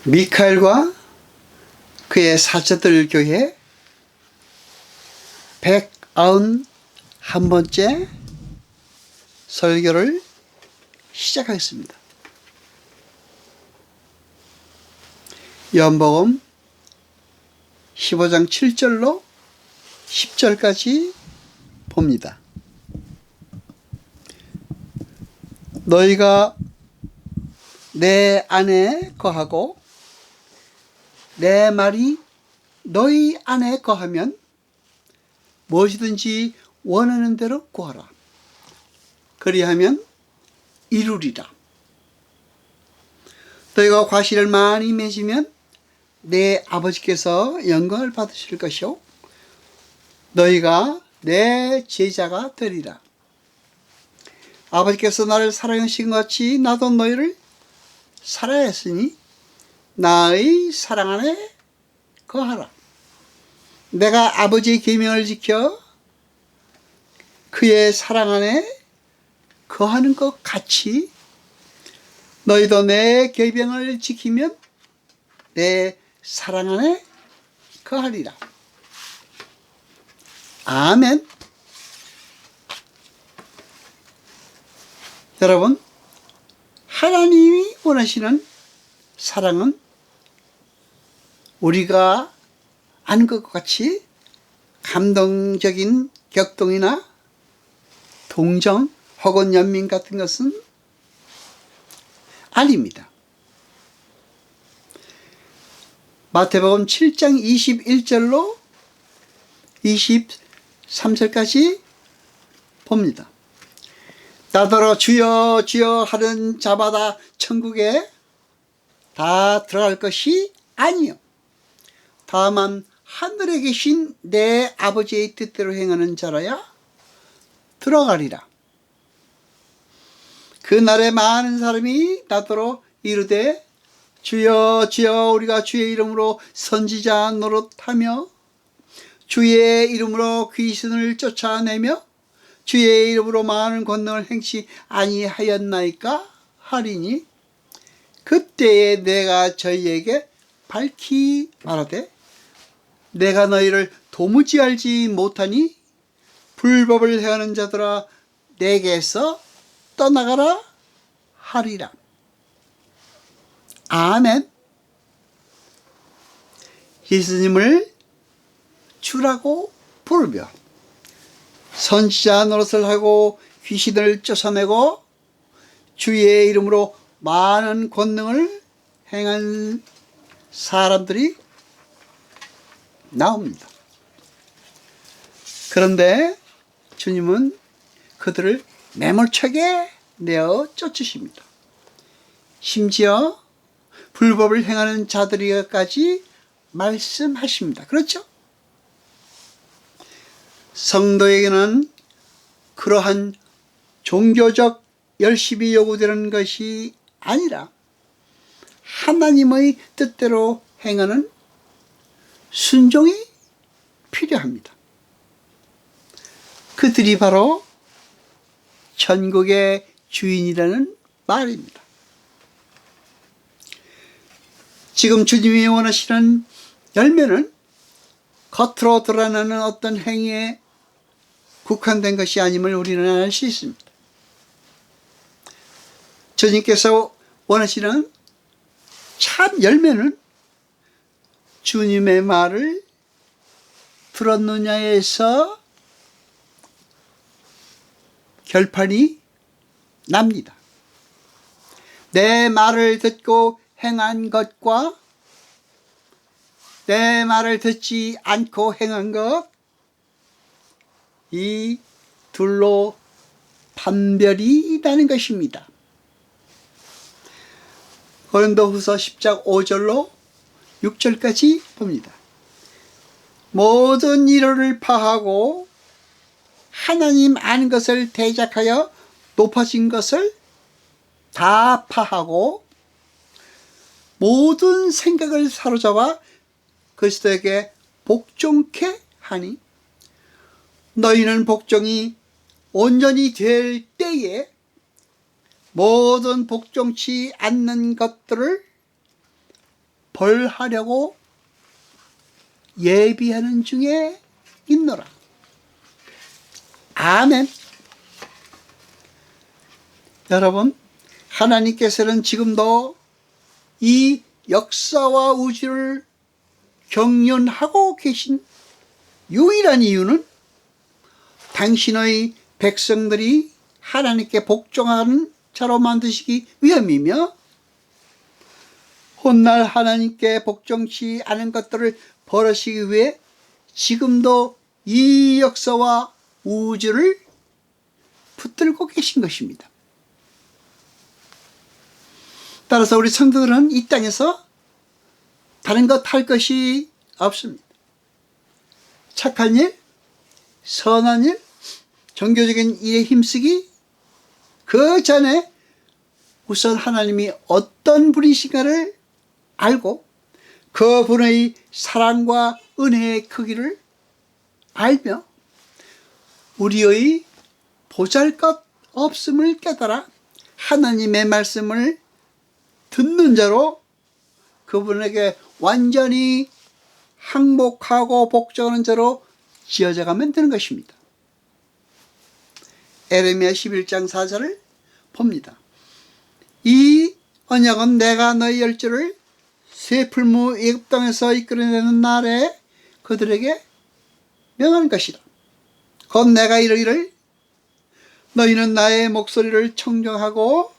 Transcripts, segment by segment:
미카엘과 그의 사자들 교회 191번째 설교를 시작하겠습니다. 요한복음 15장 7절로 10절까지 봅니다. 너희가 내 안에 거하고 내 말이 너희 안에 거하면 무엇이든지 원하는 대로 구하라. 그리하면 이루리라. 너희가 과실을 많이 맺으면 내 아버지께서 영광을 받으실 것이요 너희가 내 제자가 되리라. 아버지께서 나를 사랑하신 것 같이 나도 너희를 사랑했으니 나의 사랑 안에 거하라. 내가 아버지의 계명을 지켜 그의 사랑 안에 거하는 것 같이 너희도 내 계명을 지키면 내 사랑 안에 거하리라. 아멘. 여러분, 하나님이 원하시는 사랑은 우리가 아는 것과 같이 감동적인 격동이나 동정 혹은 연민 같은 것은 아닙니다. 마태복음 7장 21절로 23절까지 봅니다. 나더러 주여 주여 하는 자마다 천국에 다 들어갈 것이 아니요 다만 하늘에 계신 내 아버지의 뜻대로 행하는 자라야 들어가리라. 그날에 많은 사람이 나더러 이르되 주여 주여 우리가 주의 이름으로 선지자 노릇하며 주의 이름으로 귀신을 쫓아내며 주의 이름으로 많은 권능을 행치 아니하였나이까 하리니 그때에 내가 저희에게 밝히 말하되 내가 너희를 도무지 알지 못하니 불법을 행하는 자들아 내게서 떠나가라 하리라. 아멘. 예수님을 주라고 부르며 선지자 노릇을 하고 귀신을 쫓아내고 주의 이름으로 많은 권능을 행한 사람들이 나옵니다. 그런데 주님은 그들을 매몰차게 내어 쫓으십니다. 심지어 불법을 행하는 자들에게까지 말씀하십니다. 그렇죠? 성도에게는 그러한 종교적 열심이 요구되는 것이 아니라 하나님의 뜻대로 행하는 순종이 필요합니다. 그들이 바로 천국의 주인이라는 말입니다. 지금 주님이 원하시는 열매는 겉으로 드러나는 어떤 행위에 국한된 것이 아님을 우리는 알 수 있습니다. 주님께서 원하시는 참 열매는 주님의 말을 들었느냐에서 결판이 납니다. 내 말을 듣고 행한 것과 내 말을 듣지 않고 행한 것, 이 둘로 판별이 있다는 것입니다. 고린도후서 10장 5절로 6절까지 봅니다. 모든 이론을 파하고 하나님 아는 것을 대적하여 높아진 것을 다 파하고 모든 생각을 사로잡아 그리스도에게 복종케 하니 너희는 복종이 온전히 될 때에 모든 복종치 않는 것들을 벌하려고 예비하는 중에 있노라. 아멘. 여러분, 하나님께서는 지금도 이 역사와 우주를 경륜하고 계신 유일한 이유는 당신의 백성들이 하나님께 복종하는 자로 만드시기 위함이며, 훗날 하나님께 복종치 않은 것들을 벌하시기 위해 지금도 이 역사와 우주를 붙들고 계신 것입니다. 따라서 우리 성도들은 이 땅에서 다른 것 할 것이 없습니다. 착한 일, 선한 일, 종교적인 일에 힘쓰기, 그 전에 우선 하나님이 어떤 분이신가를 알고 그 분의 사랑과 은혜의 크기를 알며 우리의 보잘것 없음을 깨달아 하나님의 말씀을 듣는 자로 그분에게 완전히 항복하고 복종하는 자로 지어져 가면 되는 것입니다. 에레미야 11장 4절을 봅니다. 이 언약은 내가 너희 열조를 새 풀무 애굽 땅에서 이끌어내는 날에 그들에게 명한 것이다. 곧 내가 이르기를 너희는 나의 목소리를 청정하고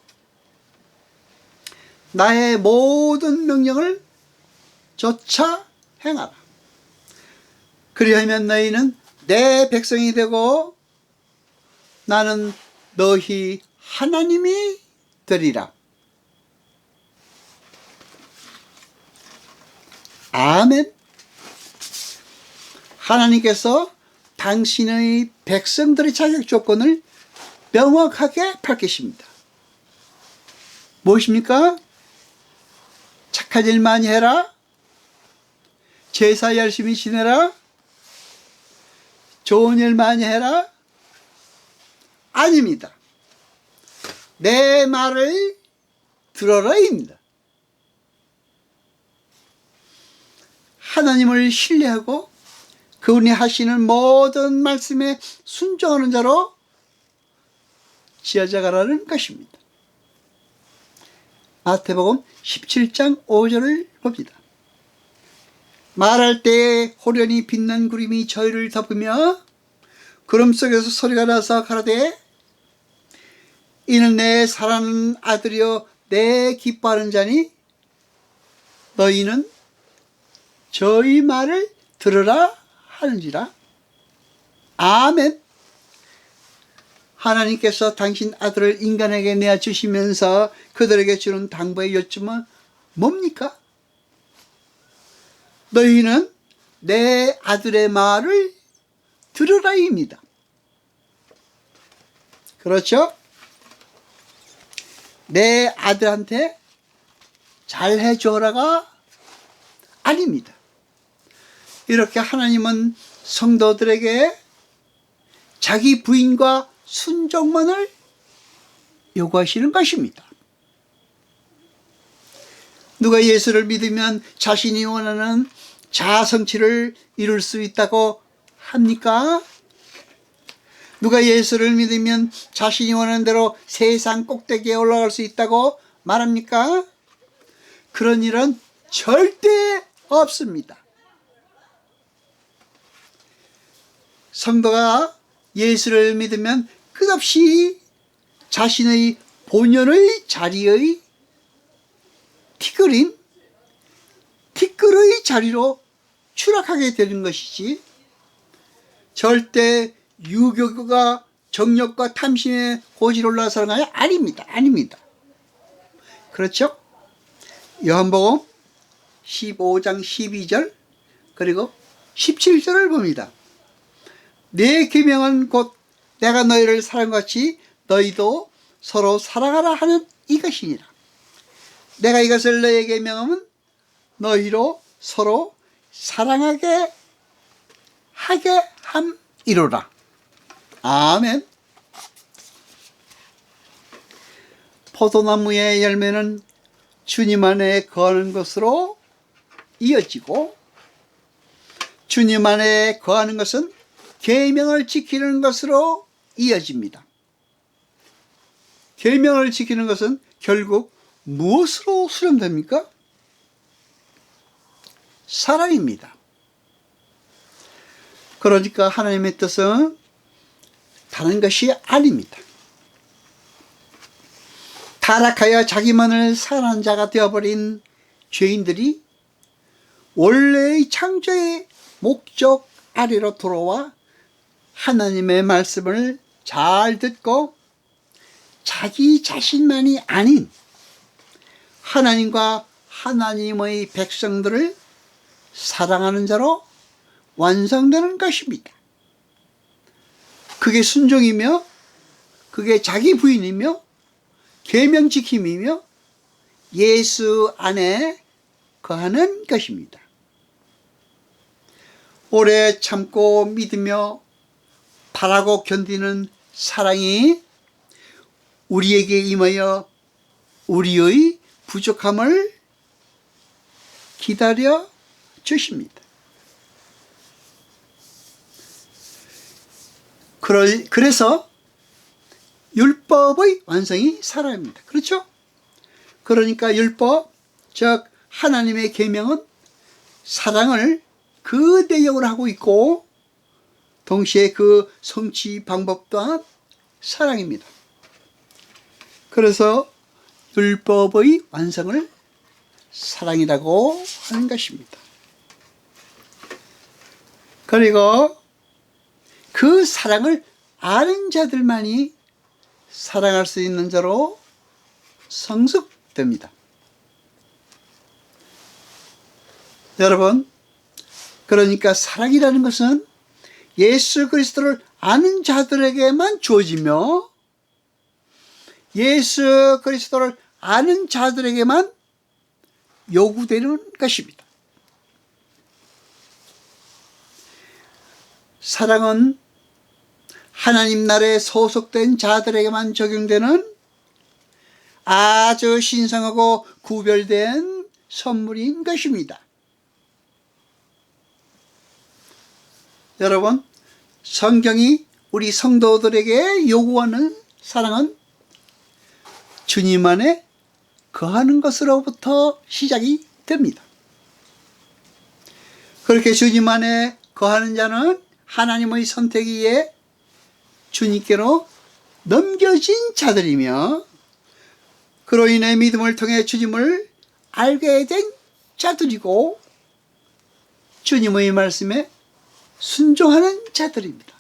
나의 모든 명령을 조차 행하라. 그리하면 너희는 내 백성이 되고 나는 너희 하나님이 되리라. 아멘. 하나님께서 당신의 백성들의 자격 조건을 명확하게 밝히십니다. 무엇입니까? 착한 일 많이 해라, 제사 열심히 지내라, 좋은 일 많이 해라? 아닙니다. 내 말을 들어라입니다. 하나님을 신뢰하고 그분이 하시는 모든 말씀에 순종하는 자로 지어져 가라는 것입니다. 마태복음 17장 5절을 봅니다. 말할 때에 호련히 빛난 구름이 저희를 덮으며 구름 속에서 소리가 나서 가라되 이는 내 사랑하는 아들이요 내 기뻐하는 자니 너희는 저희 말을 들으라 하는지라. 아멘. 하나님께서 당신 아들을 인간에게 내어주시면서 그들에게 주는 당부의 요점은 뭡니까? 너희는 내 아들의 말을 들으라입니다. 그렇죠? 내 아들한테 잘해줘라가 아닙니다. 이렇게 하나님은 성도들에게 자기 부인과 순종만을 요구하시는 것입니다. 누가 예수를 믿으면 자신이 원하는 자아 성취를 이룰 수 있다고 합니까? 누가 예수를 믿으면 자신이 원하는 대로 세상 꼭대기에 올라갈 수 있다고 말합니까? 그런 일은 절대 없습니다. 성도가 예수를 믿으면 끝없이 자신의 본연의 자리의 티끌의 자리로 추락하게 되는 것이지 절대 유교가 정욕과 탐심의 고지로 올라서는 것이 아닙니다. 아닙니다. 그렇죠? 요한복음 15장 12절 그리고 17절을 봅니다. 내 계명은 곧 내가 너희를 사랑같이 너희도 서로 사랑하라 하는 이것이니라. 내가 이것을 너희에게 명하면 너희로 서로 사랑하게 하게 함이로라. 아멘. 포도나무의 열매는 주님 안에 거하는 것으로 이어지고, 주님 안에 거하는 것은 계명을 지키는 것으로 이어집니다. 계명을 지키는 것은 결국 무엇으로 수렴됩니까? 사랑입니다. 그러니까 하나님의 뜻은 다른 것이 아닙니다. 타락하여 자기만을 사랑하는 자가 되어버린 죄인들이 원래의 창조의 목적 아래로 돌아와 하나님의 말씀을 잘 듣고 자기 자신만이 아닌 하나님과 하나님의 백성들을 사랑하는 자로 완성되는 것입니다. 그게 순종이며, 그게 자기 부인이며, 계명 지킴이며, 예수 안에 거하는 것입니다. 오래 참고 믿으며 바라고 견디는 사랑이 우리에게 임하여 우리의 부족함을 기다려 주십니다. 그래서 율법의 완성이 사랑입니다. 그렇죠? 그러니까 율법, 즉 하나님의 계명은 사랑을 그 내용으로 하고 있고, 동시에 그 성취 방법 또한 사랑입니다. 그래서 율법의 완성을 사랑이라고 하는 것입니다. 그리고 그 사랑을 아는 자들만이 사랑할 수 있는 자로 성숙됩니다. 여러분, 그러니까 사랑이라는 것은 예수 그리스도를 아는 자들에게만 주어지며, 예수 그리스도를 아는 자들에게만 요구되는 것입니다. 사랑은 하나님 나라에 소속된 자들에게만 적용되는 아주 신성하고 구별된 선물인 것입니다. 여러분, 성경이 우리 성도들에게 요구하는 사랑은 주님 안에 거하는 것으로부터 시작이 됩니다. 그렇게 주님 안에 거하는 자는 하나님의 선택에 의해 주님께로 넘겨진 자들이며, 그로 인해 믿음을 통해 주님을 알게 된 자들이고, 주님의 말씀에 순종하는 자들입니다.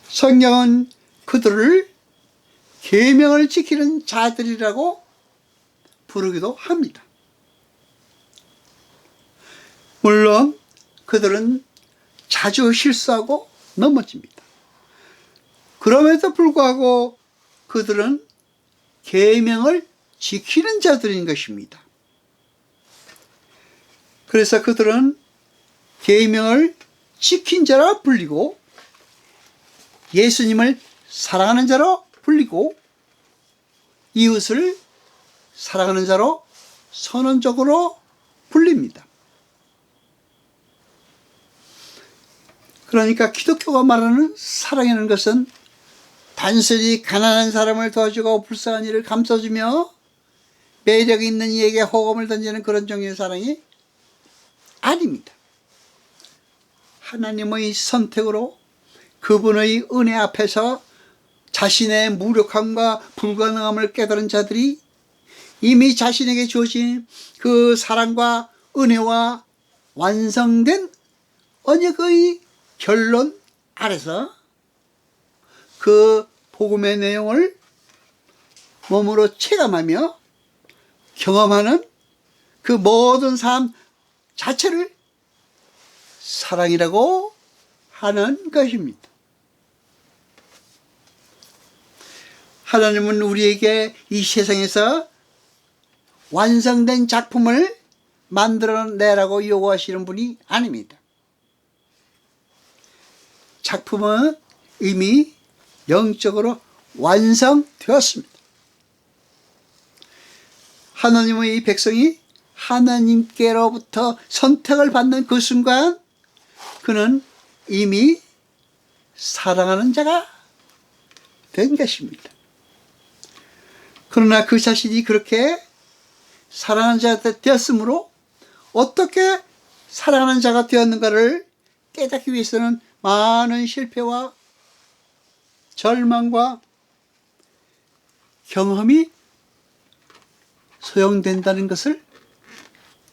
성경은 그들을 계명을 지키는 자들이라고 부르기도 합니다. 물론 그들은 자주 실수하고 넘어집니다. 그럼에도 불구하고 그들은 계명을 지키는 자들인 것입니다. 그래서 그들은 계명을 지킨 자라 불리고, 예수님을 사랑하는 자로 불리고, 이웃을 사랑하는 자로 선언적으로 불립니다. 그러니까 기독교가 말하는 사랑이라는 것은 단순히 가난한 사람을 도와주고 불쌍한 이를 감싸주며 매력 있는 이에게 호감을 던지는 그런 종류의 사랑이 아닙니다. 하나님의 선택으로 그분의 은혜 앞에서 자신의 무력함과 불가능함을 깨달은 자들이 이미 자신에게 주어진 그 사랑과 은혜와 완성된 언약의 결론 아래서 그 복음의 내용을 몸으로 체감하며 경험하는 그 모든 삶 자체를 사랑이라고 하는 것입니다. 하나님은 우리에게 이 세상에서 완성된 작품을 만들어내라고 요구하시는 분이 아닙니다. 작품은 이미 영적으로 완성되었습니다. 하나님의 이 백성이 하나님께로부터 선택을 받는 그 순간 그는 이미 사랑하는 자가 된 것입니다. 그러나 그 자신이 그렇게 사랑하는 자가 되었으므로 어떻게 사랑하는 자가 되었는가를 깨닫기 위해서는 많은 실패와 절망과 경험이 소용된다는 것을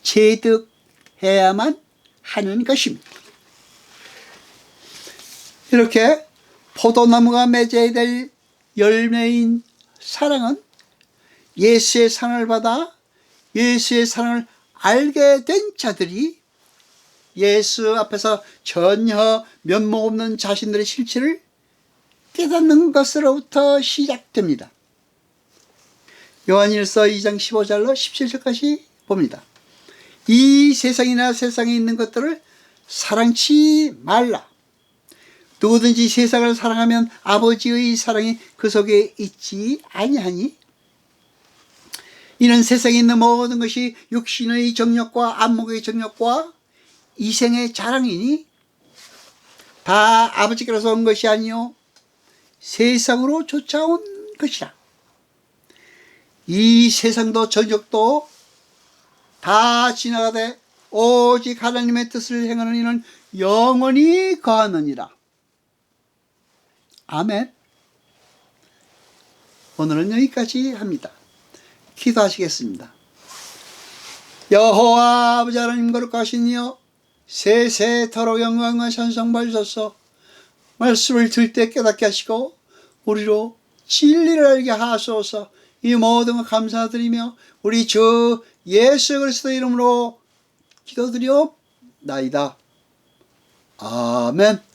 체득해야만 하는 것입니다. 이렇게 포도나무가 맺어야 될 열매인 사랑은 예수의 사랑을 받아 예수의 사랑을 알게 된 자들이 예수 앞에서 전혀 면목 없는 자신들의 실체를 깨닫는 것으로부터 시작됩니다. 요한일서 2장 15절로 17절까지 봅니다. 이 세상이나 세상에 있는 것들을 사랑치 말라. 누구든지 세상을 사랑하면 아버지의 사랑이 그 속에 있지 아니하니 이는 세상에 있는 모든 것이 육신의 정욕과 안목의 정욕과 이생의 자랑이니 다 아버지께로서 온 것이 아니요 세상으로 쫓아온 것이라. 이 세상도 정욕도 다 지나가되 오직 하나님의 뜻을 행하는 이는 영원히 거하느니라. 아멘. 오늘은 여기까지 합니다. 기도하시겠습니다. 여호와 아버지 하나님 거룩하시니여 세세토록 영광과 찬송 받으소서. 말씀을 들을 때 깨닫게 하시고 우리로 진리를 알게 하소서. 이 모든 것 감사드리며 우리 주 예수 그리스도 이름으로 기도드리옵나이다. 아멘.